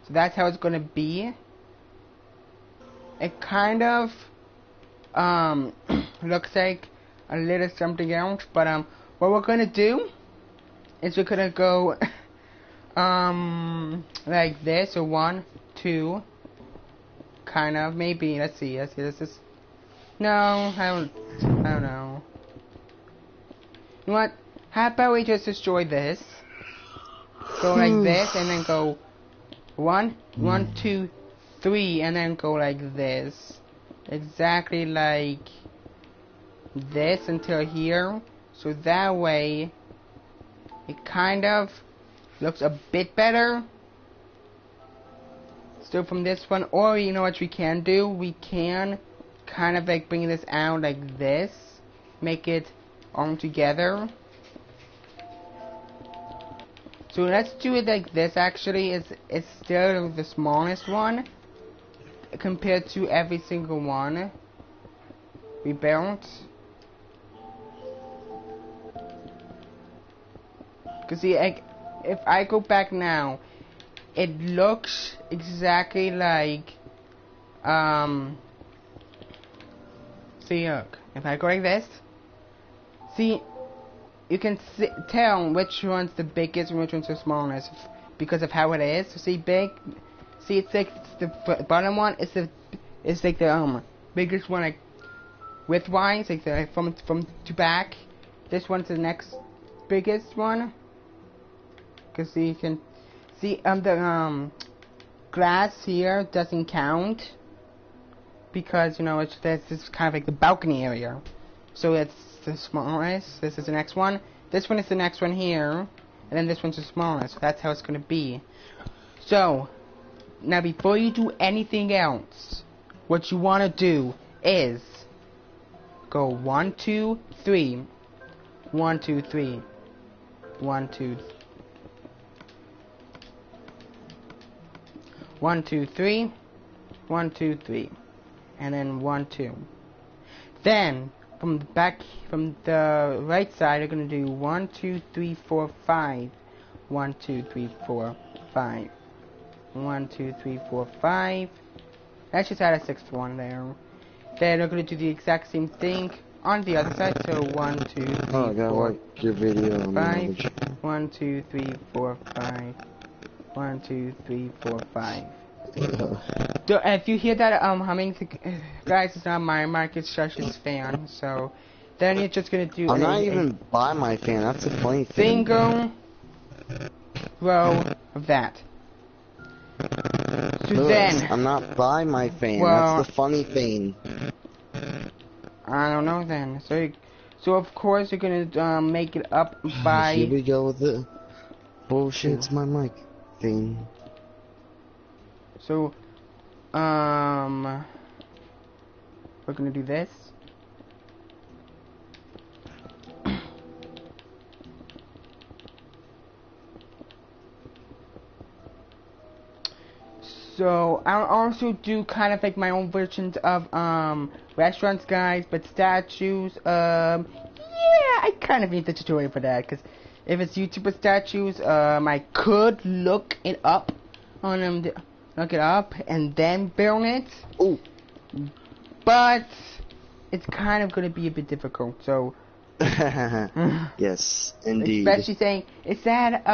So that's how it's gonna be. It kind of looks like a little something else, but what we're gonna do is we're gonna go like this. So 1, 2, kind of, maybe. Let's see. This is no, I don't know. You know what? How about we just destroy this? Go like this, and then go 1, 1, 2, 3, and then go like this. Exactly like this until here. So that way it kind of looks a bit better. Still from this one. Or you know what we can do? We can kind of like bring this out like this. Make it all together. So let's do it like this. Actually, it's still the smallest one compared to every single one we built. Cause see, if I go back now, it looks exactly like see, look, if I go like this, see, you can tell which one's the biggest and which one's the smallest because of how it is. So see, it's like the bottom one is like the biggest one, like width-wise, like the from to back. This one's the next biggest one. Cause see, you can see the glass here doesn't count because you know this is kind of like the balcony area. So it's the smallest. This is the next one. This one is the next one here, and then this one's the smallest. So that's how it's gonna be. So now, before you do anything else, what you want to do is go 1, 2, 3. 1, 2, 3. 1, 2. 1, 2, 3. 1, 2, 3. And then 1, 2. Then from the back, from the right side, I'm gonna do 1, 2, 3, 4, 5. 1, 2, 3, 4, 5. 1, 2, 3, 4, 5. Let's just add a sixth one there. Then I'm gonna do the exact same thing on the other side. So 1, 2, 3, Oh, I gotta 4, like your video on 5. the 1, 2, 3, 4, 5. 1, 2, 3, 4, 5. If you hear that humming, guys, it's not my mic, it's Shush's fan. So then you're just gonna do I'm not even by my fan, that's a funny thing. single row of that. So Lewis, then, I'm not by my fan, well, that's the funny thing. I don't know then. So of course you're gonna make it up by. Here we go with the bullshit. It's my mic thing. So, we're gonna do this. So I'll also do kind of like my own versions of restaurants, guys, but statues. Yeah, I kind of need the tutorial for that because if it's YouTuber statues, I could look it up on look it up and then build it. Ooh. But it's kind of gonna be a bit difficult. So. Yes, indeed. Especially saying, is that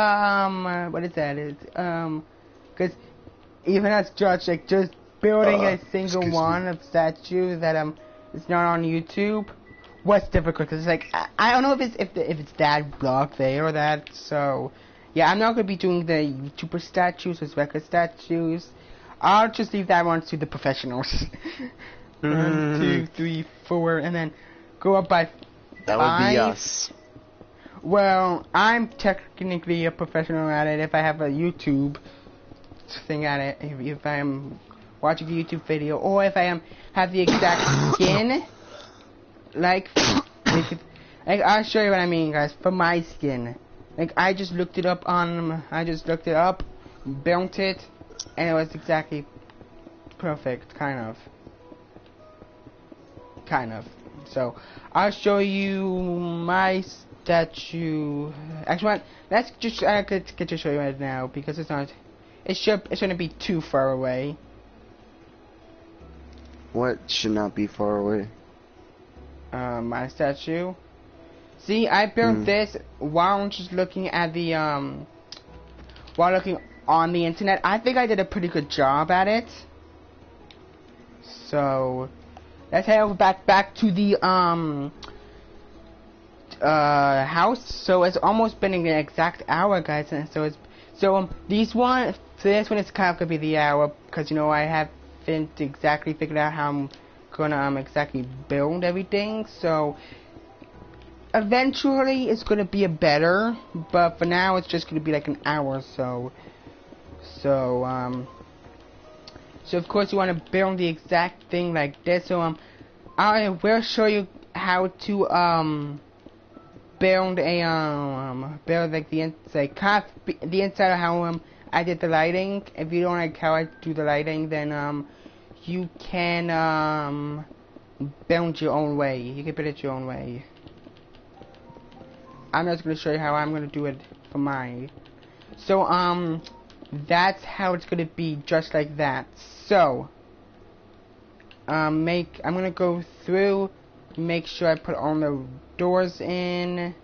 what is that? It's because even as Judge, like just building a single one of statue that it's not on YouTube was difficult because it's like I don't know if it's that block there or that. So yeah, I'm not gonna be doing the YouTuber statues as record statues. I'll just leave that one to the professionals. 1, 2, 3, 4, and then go up by. That would be us. Well, I'm technically a professional at it if I have a YouTube thing at it. If I'm watching a YouTube video, or if I have the exact skin, like I'll show you what I mean, guys. For my skin, like I just looked it up, built it, and it was exactly perfect, kind of. So I'll show you my statue. Actually, let's just get to show you right now because it's not. It's shouldn't be too far away. What should not be far away? My statue. See, I built this while just looking at the while looking on the internet. I think I did a pretty good job at it. So. Let's head over back to the house. So it's almost been an exact hour, guys. And so this one is kind of gonna be the hour because I haven't exactly figured out how I'm gonna exactly build everything. So eventually it's gonna be a better, but for now it's just gonna be like an hour. So of course you want to build the exact thing like this. So I will show you how to build a build like the inside, the inside of how I did the lighting. If you don't like how I do the lighting, then you can build your own way. You can build it your own way. I'm just gonna show you how I'm gonna do it for mine. So that's how it's gonna be, just like that. So I'm gonna go through, make sure I put all the doors in.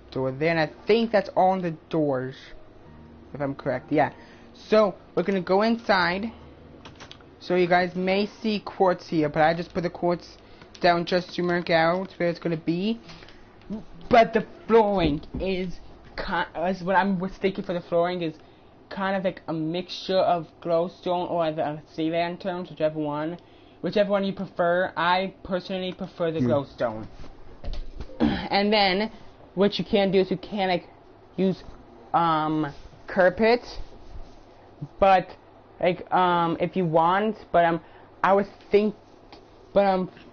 Door there, and I think that's all the doors, if I'm correct. Yeah. So we're gonna go inside. So you guys may see quartz here, but I just put the quartz down just to mark out where it's gonna be. But the flooring is what I'm thinking for the flooring is kind of like a mixture of glowstone or the sea lanterns, whichever one you prefer. I personally prefer the glowstone. And then what you can do is you can like use carpet, but like if you want, but I was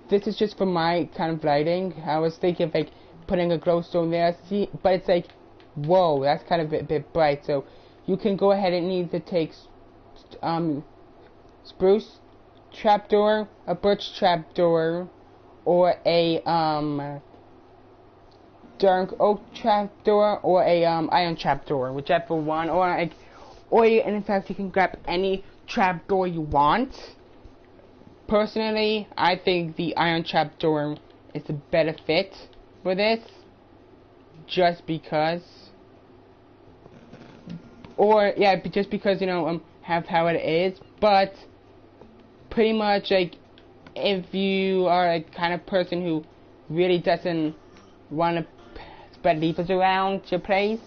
this is just for my kind of lighting. I was thinking of like putting a glowstone there, see, but it's like, whoa, that's kind of a bit bright. So you can go ahead and either take spruce trapdoor, a birch trapdoor, or a dark oak trapdoor, or a iron trapdoor, whichever one, or in fact you can grab any trapdoor you want. Personally, I think the iron trapdoor is the better fit for this, just because, just because, you know, have how it is. But pretty much, like, if you are a kind of person who really doesn't want to spread leaflets around your place,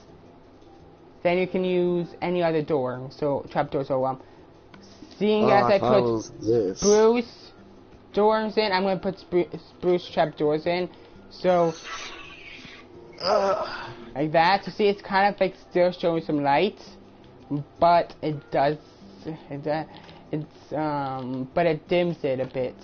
then you can use any other door, so trapdoor. So seeing as I put spruce doors in, I'm going to put spruce trapdoors in. So, like that. So see, it's kind of like still showing some light, but but it dims it a bit.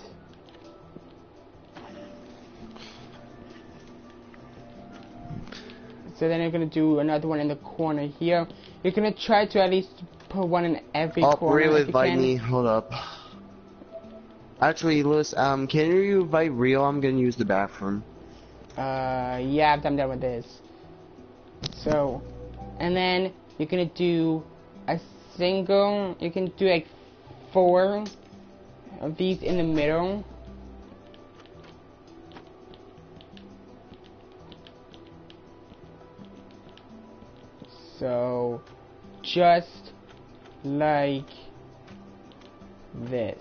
So then you're going to do another one in the corner here. You're going to try to at least put one in every corner. Rio invite me. Hold up. Actually, Lewis, can you invite Rio? I'm going to use the bathroom. Yeah, I'm done with this. So, and then you're going to do a single, you can do like 4 of these in the middle. So, just like this.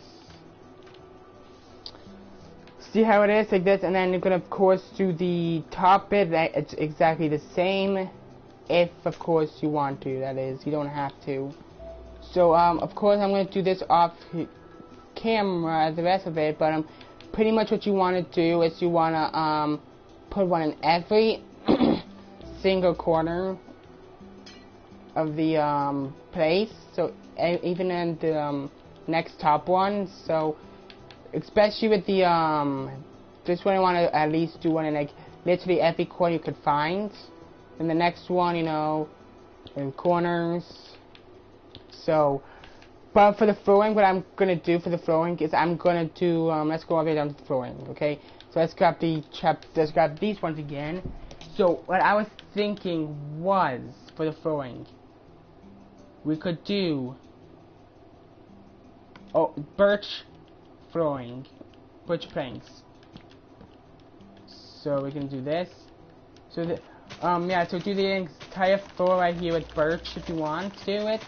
See how it is, like this, and then you're gonna of course do the top bit. It's exactly the same, if of course you want to. That is, you don't have to. So of course I'm gonna do this off camera, the rest of it. But pretty much what you want to do is you wanna put one in every single corner of the place. So even in the next top one. So especially with the this one, I want to at least do one in like literally every corner you could find. And the next one, you know, in corners. So, but for the flooring, what I'm gonna do for the flooring is I'm gonna do let's go all the way down to the flooring, okay? So let's grab these ones again. So what I was thinking was, for the flooring, we could do birch flooring, birch planks. So we can do this. So so do the entire floor right here with birch if you want to do it,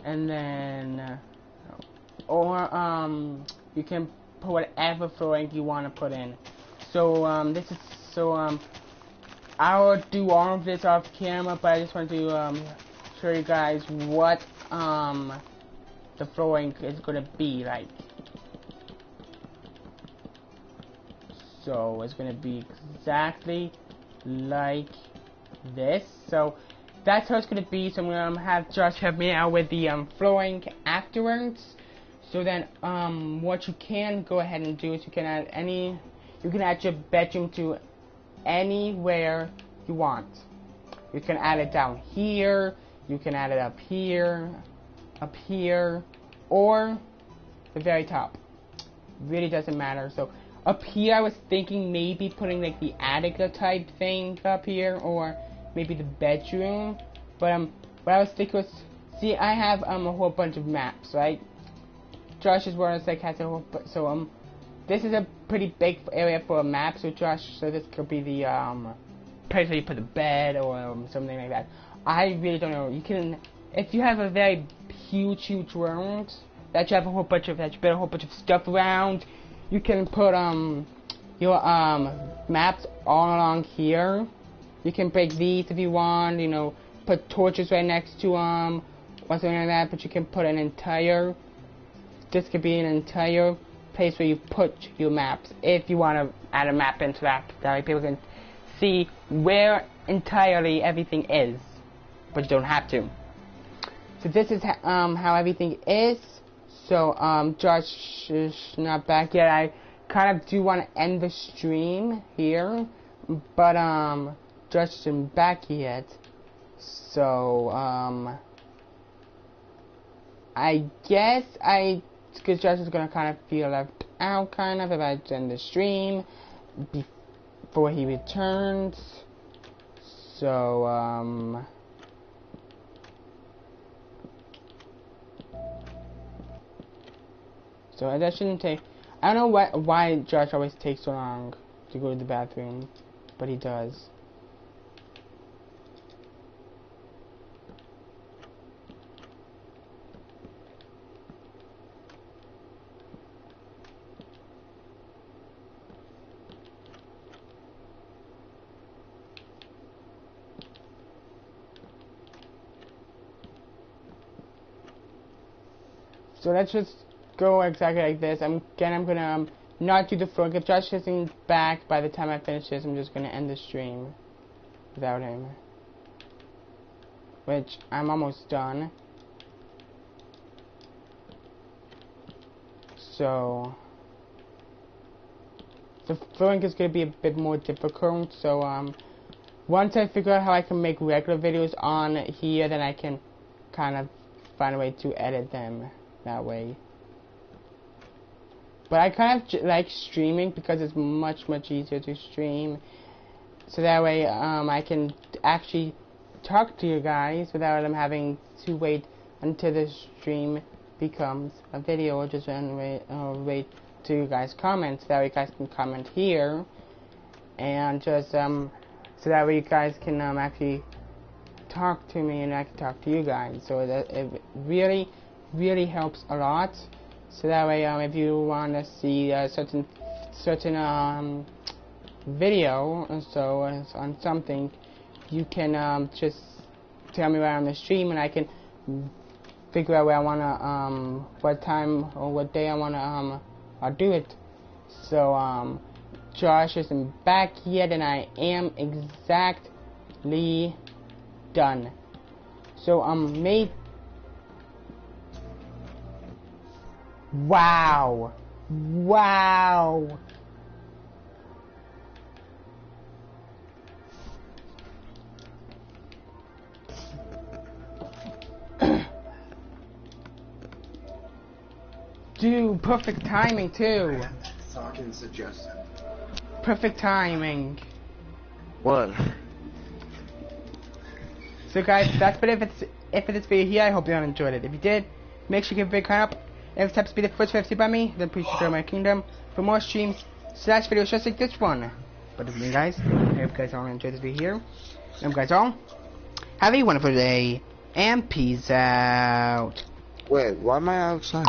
and then you can put whatever flooring you want to put in. So I'll do all of this off camera, but I just want to show you guys what the flooring is gonna be like. So it's gonna be exactly like this. So that's how it's gonna be. So I'm gonna have Josh help me out with the flooring afterwards. So then what you can go ahead and do is you can add your bedroom to anywhere you want. You can add it down here, you can add it up here, or the very top. Really doesn't matter. So up here I was thinking maybe putting like the attic type thing up here, or maybe the bedroom. But what I was thinking was, see, I have a whole bunch of maps, right? Josh's world like has a whole this is a pretty big area for a map, so this could be the place where you put the bed or something like that. I really don't know. You can, if you have a very huge world that you have a whole bunch of stuff around, you can put your maps all along here. You can break these if you want, you know, put torches right next to or something like that. But you can put an entire, this could be an entire place where you put your maps if you want to add a map into that way people can see where entirely everything is, but you don't have to. So this is how everything is. So Josh is not back yet. I kind of do want to end the stream here, but Josh isn't back yet, so I guess because Josh is gonna kind of feel left out, kind of, if I end the stream before he returns. So so that shouldn't take. I don't know why Josh always takes so long to go to the bathroom, but he does. So let's just go exactly like this. I'm gonna not do the floor. If Josh isn't back by the time I finish this, I'm just gonna end the stream without him. Which I'm almost done. So the flooring is gonna be a bit more difficult. So once I figure out how I can make regular videos on here, then I can kind of find a way to edit them that way. But I kind of like streaming because it's much easier to stream. So that way I can actually talk to you guys without them having to wait until the stream becomes a video, or just wait till you guys comment. So that way you guys can comment here, and just so that way you guys can actually talk to me and I can talk to you guys. So that it really helps a lot. So that way, if you want to see a certain video, so on something, you can just tell me right on the stream, and I can figure out where I wanna what time or what day I wanna I'll do it. So Josh isn't back yet, and I am exactly done. So Wow. Dude, perfect timing too. Fucking suggestion. Perfect timing. What? So guys, that's it for this video here. I hope you all enjoyed it. If you did, make sure you give a big thumbs up. If it's to be the first 50 by me, then please subscribe to my kingdom for more streams / videos just like this one. But again, guys, I hope you guys all enjoyed this video here. And guys all, have a wonderful day, and peace out. Wait, why am I outside?